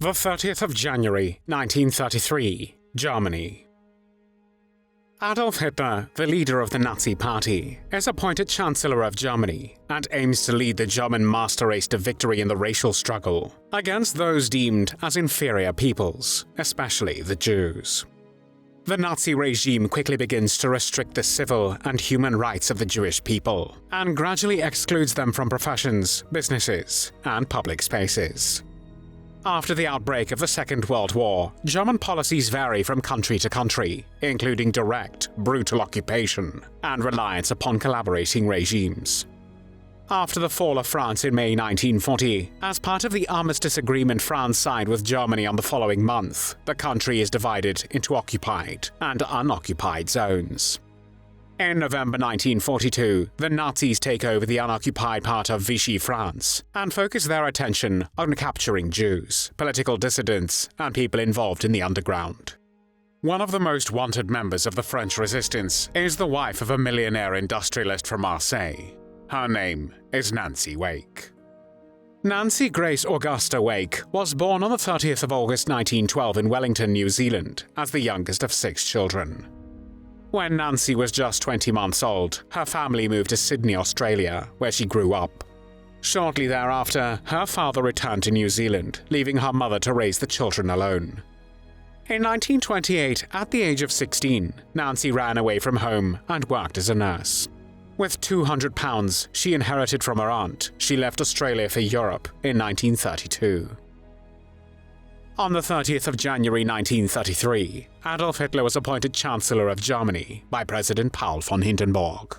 The 30th of January, 1933, Germany. Adolf Hitler, the leader of the Nazi Party, is appointed Chancellor of Germany and aims to lead the German master race to victory in the racial struggle against those deemed as inferior peoples, especially the Jews. The Nazi regime quickly begins to restrict the civil and human rights of the Jewish people and gradually excludes them from professions, businesses, and public spaces. After the outbreak of the Second World War, German policies vary from country to country, including direct, brutal occupation and reliance upon collaborating regimes. After the fall of France in May 1940, as part of the armistice agreement France signed with Germany on the following month, the country is divided into occupied and unoccupied zones. In November 1942, the Nazis take over the unoccupied part of Vichy France and focus their attention on capturing Jews, political dissidents, and people involved in the underground. One of the most wanted members of the French resistance is the wife of a millionaire industrialist from Marseille. Her name is Nancy Wake. Nancy Grace Augusta Wake was born on the 30th of August 1912 in Wellington, New Zealand, as the youngest of 6 children. When Nancy was just 20 months old, her family moved to Sydney, Australia, where she grew up. Shortly thereafter, her father returned to New Zealand, leaving her mother to raise the children alone. In 1928, at the age of 16, Nancy ran away from home and worked as a nurse. With £200 she inherited from her aunt, she left Australia for Europe in 1932. On the 30th of January 1933, Adolf Hitler was appointed Chancellor of Germany by President Paul von Hindenburg.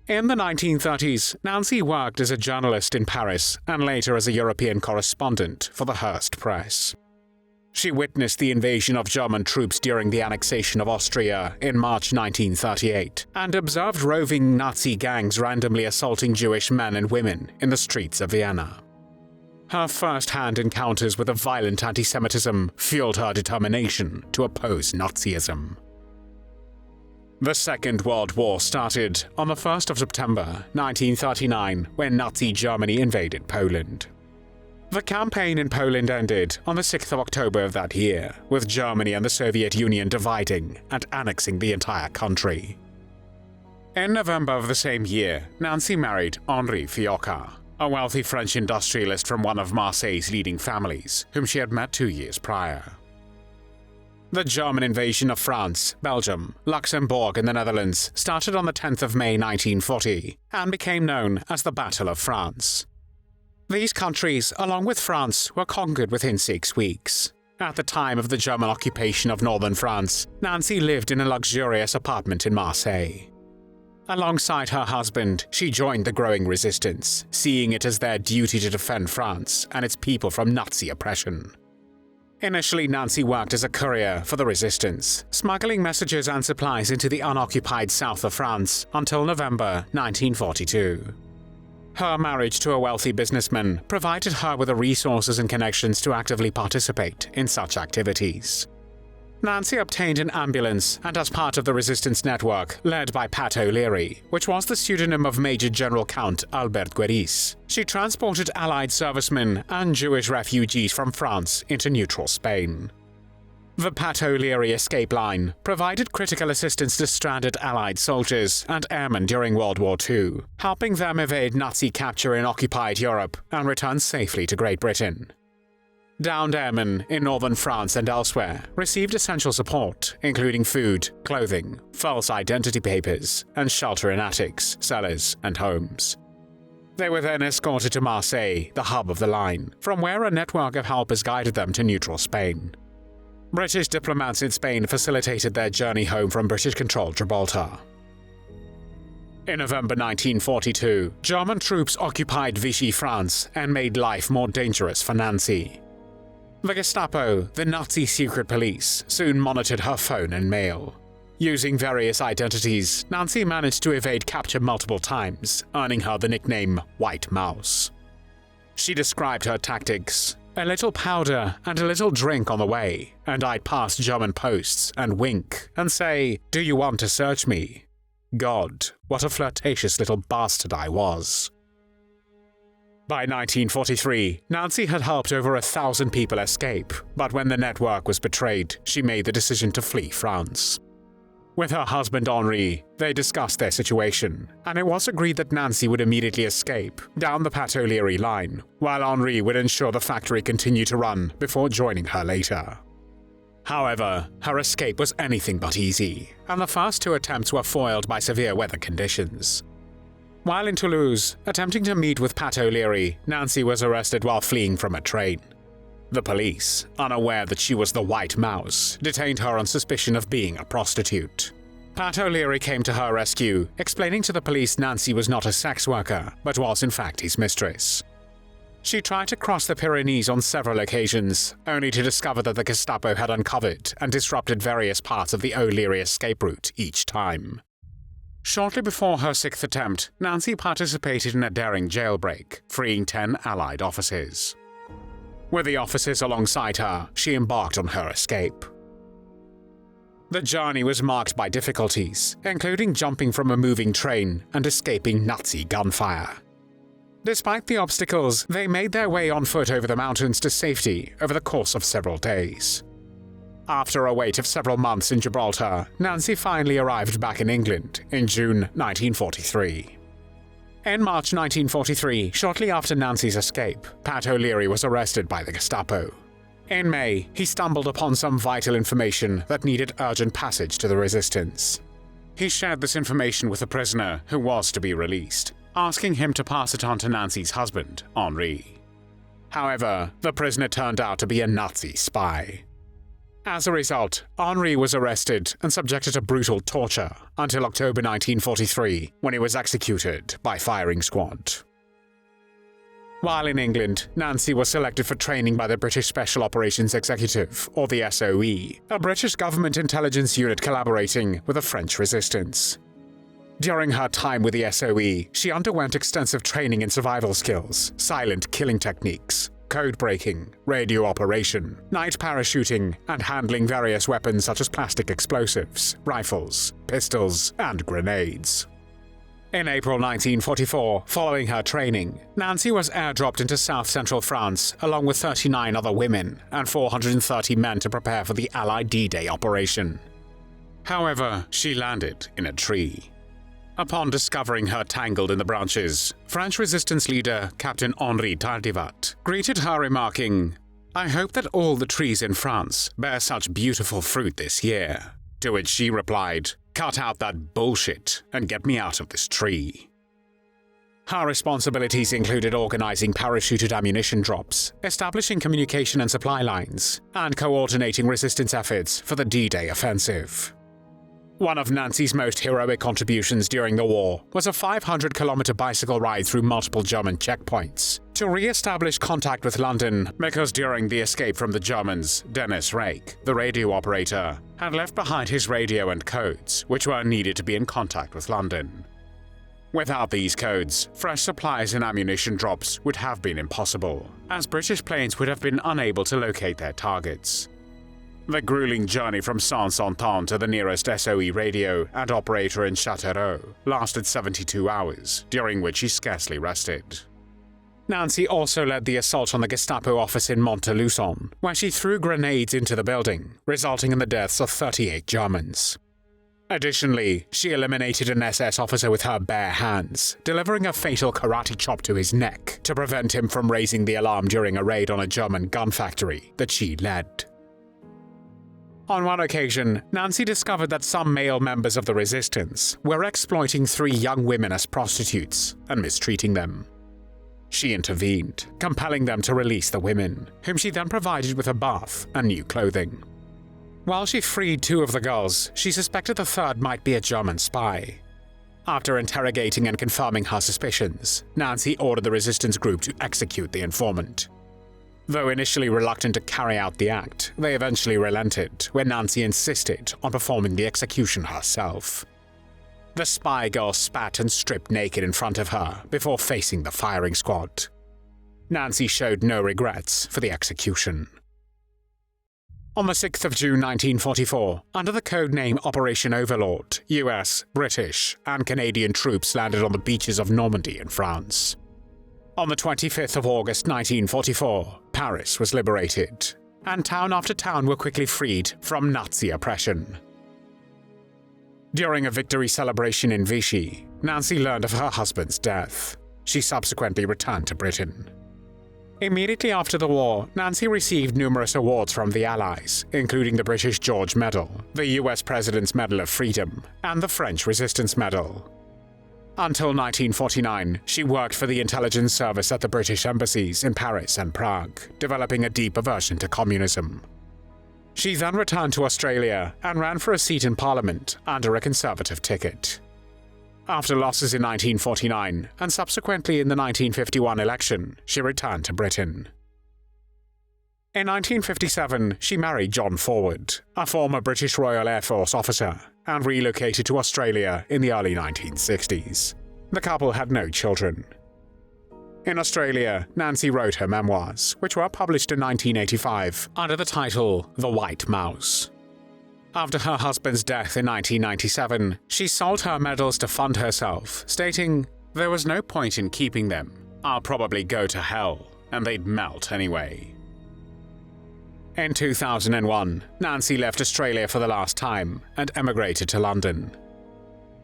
In the 1930s, Nancy worked as a journalist in Paris and later as a European correspondent for the Hearst Press. She witnessed the invasion of German troops during the annexation of Austria in March 1938 and observed roving Nazi gangs randomly assaulting Jewish men and women in the streets of Vienna. Her first-hand encounters with a violent antisemitism fueled her determination to oppose Nazism. The Second World War started on the 1st of September 1939 when Nazi Germany invaded Poland. The campaign in Poland ended on the 6th of October of that year, with Germany and the Soviet Union dividing and annexing the entire country. In November of the same year, Nancy married Henri Fiocca, a wealthy French industrialist from one of Marseille's leading families, whom she had met 2 years prior. The German invasion of France, Belgium, Luxembourg and the Netherlands started on the 10th of May 1940 and became known as the Battle of France. These countries, along with France, were conquered within 6 weeks. At the time of the German occupation of northern France, Nancy lived in a luxurious apartment in Marseille. Alongside her husband, she joined the growing resistance, seeing it as their duty to defend France and its people from Nazi oppression. Initially, Nancy worked as a courier for the resistance, smuggling messages and supplies into the unoccupied south of France until November 1942. Her marriage to a wealthy businessman provided her with the resources and connections to actively participate in such activities. Nancy obtained an ambulance and, as part of the resistance network led by Pat O'Leary, which was the pseudonym of Major General Count Albert Gueris, she transported Allied servicemen and Jewish refugees from France into neutral Spain. The Pat O'Leary escape line provided critical assistance to stranded Allied soldiers and airmen during World War II, helping them evade Nazi capture in occupied Europe and return safely to Great Britain. Downed airmen in northern France and elsewhere received essential support, including food, clothing, false identity papers, and shelter in attics, cellars, and homes. They were then escorted to Marseille, the hub of the line, from where a network of helpers guided them to neutral Spain. British diplomats in Spain facilitated their journey home from British-controlled Gibraltar. In November 1942, German troops occupied Vichy France and made life more dangerous for Nancy. The Gestapo, the Nazi secret police, soon monitored her phone and mail. Using various identities, Nancy managed to evade capture multiple times, earning her the nickname White Mouse. She described her tactics: a little powder and a little drink on the way, and I'd pass German posts and wink and say, "Do you want to search me?" God, what a flirtatious little bastard I was. By 1943, Nancy had helped over 1,000 people escape, but when the network was betrayed, she made the decision to flee France. With her husband Henri, they discussed their situation, and it was agreed that Nancy would immediately escape down the Pateau-Léry line, while Henri would ensure the factory continued to run before joining her later. However, her escape was anything but easy, and the first two attempts were foiled by severe weather conditions. While in Toulouse, attempting to meet with Pateau-Léry, Nancy was arrested while fleeing from a train. The police, unaware that she was the White Mouse, detained her on suspicion of being a prostitute. Pateau-Léry came to her rescue, explaining to the police Nancy was not a sex worker, but was in fact his mistress. She tried to cross the Pyrenees on several occasions, only to discover that the Gestapo had uncovered and disrupted various parts of the O'Leary escape route each time. Shortly before her sixth attempt, Nancy participated in a daring jailbreak, freeing 10 Allied officers. With the officers alongside her, she embarked on her escape. The journey was marked by difficulties, including jumping from a moving train and escaping Nazi gunfire. Despite the obstacles, they made their way on foot over the mountains to safety over the course of several days. After a wait of several months in Gibraltar, Nancy finally arrived back in England in June 1943. In March 1943, shortly after Nancy's escape, Pateau-Léry was arrested by the Gestapo. In May, he stumbled upon some vital information that needed urgent passage to the resistance. He shared this information with a prisoner who was to be released, asking him to pass it on to Nancy's husband, Henri. However, the prisoner turned out to be a Nazi spy. As a result, Henri was arrested and subjected to brutal torture until October 1943, when he was executed by firing squad. While in England, Nancy was selected for training by the British Special Operations Executive, or the SOE, a British government intelligence unit collaborating with the French resistance. During her time with the SOE, she underwent extensive training in survival skills, silent killing techniques, code breaking, radio operation, night parachuting, and handling various weapons such as plastic explosives, rifles, pistols, and grenades. In April 1944, following her training, Nancy was airdropped into south-central France along with 39 other women and 430 men to prepare for the Allied D-Day operation. However, she landed in a tree. Upon discovering her tangled in the branches, French resistance leader Captain Henri Tardivat greeted her remarking, "I hope that all the trees in France bear such beautiful fruit this year." To which she replied, "Cut out that bullshit and get me out of this tree." Her responsibilities included organizing parachuted ammunition drops, establishing communication and supply lines, and coordinating resistance efforts for the D-Day offensive. One of Nancy's most heroic contributions during the war was a 500-kilometer bicycle ride through multiple German checkpoints to re-establish contact with London, because during the escape from the Germans, Dennis Rake, the radio operator, had left behind his radio and codes, which were needed to be in contact with London. Without these codes, fresh supplies and ammunition drops would have been impossible, as British planes would have been unable to locate their targets. The grueling journey from Saint-Santon to the nearest SOE radio and operator in Châteauroux lasted 72 hours, during which he scarcely rested. Nancy also led the assault on the Gestapo office in Mont-de-Luçon, where she threw grenades into the building, resulting in the deaths of 38 Germans. Additionally, she eliminated an SS officer with her bare hands, delivering a fatal karate chop to his neck to prevent him from raising the alarm during a raid on a German gun factory that she led. On one occasion, Nancy discovered that some male members of the resistance were exploiting 3 young women as prostitutes and mistreating them. She intervened, compelling them to release the women, whom she then provided with a bath and new clothing. While she freed 2 of the girls, she suspected the third might be a German spy. After interrogating and confirming her suspicions, Nancy ordered the resistance group to execute the informant. Though initially reluctant to carry out the act, they eventually relented when Nancy insisted on performing the execution herself. The spy girl spat and stripped naked in front of her before facing the firing squad. Nancy showed no regrets for the execution. On the 6th of June 1944, under the code name Operation Overlord, US, British, and Canadian troops landed on the beaches of Normandy in France. On the 25th of August 1944, Paris was liberated, and town after town were quickly freed from Nazi oppression. During a victory celebration in Vichy, Nancy learned of her husband's death. She subsequently returned to Britain. Immediately after the war, Nancy received numerous awards from the Allies, including the British George Medal, the US President's Medal of Freedom, and the French Resistance Medal. Until 1949, she worked for the intelligence service at the British embassies in Paris and Prague, developing a deep aversion to communism. She then returned to Australia and ran for a seat in Parliament under a Conservative ticket. After losses in 1949 and subsequently in the 1951 election, she returned to Britain. In 1957, she married John Forward, a former British Royal Air Force officer, and relocated to Australia in the early 1960s. The couple had no children. In Australia, Nancy wrote her memoirs, which were published in 1985 under the title The White Mouse. After her husband's death in 1997, she sold her medals to fund herself, stating, "There was no point in keeping them. I'll probably go to hell, and they'd melt anyway." In 2001, Nancy left Australia for the last time and emigrated to London.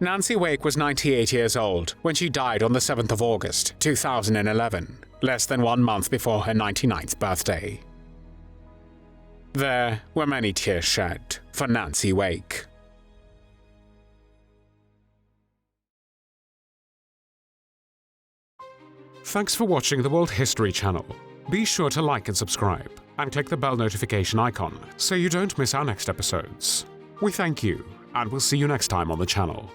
Nancy Wake was 98 years old when she died on the 7th of August, 2011, less than 1 month before her 99th birthday. There were many tears shed for Nancy Wake. Thanks for watching the World History Channel. Be sure to like and subscribe, and click the bell notification icon so you don't miss our next episodes. We thank you, and we'll see you next time on the channel.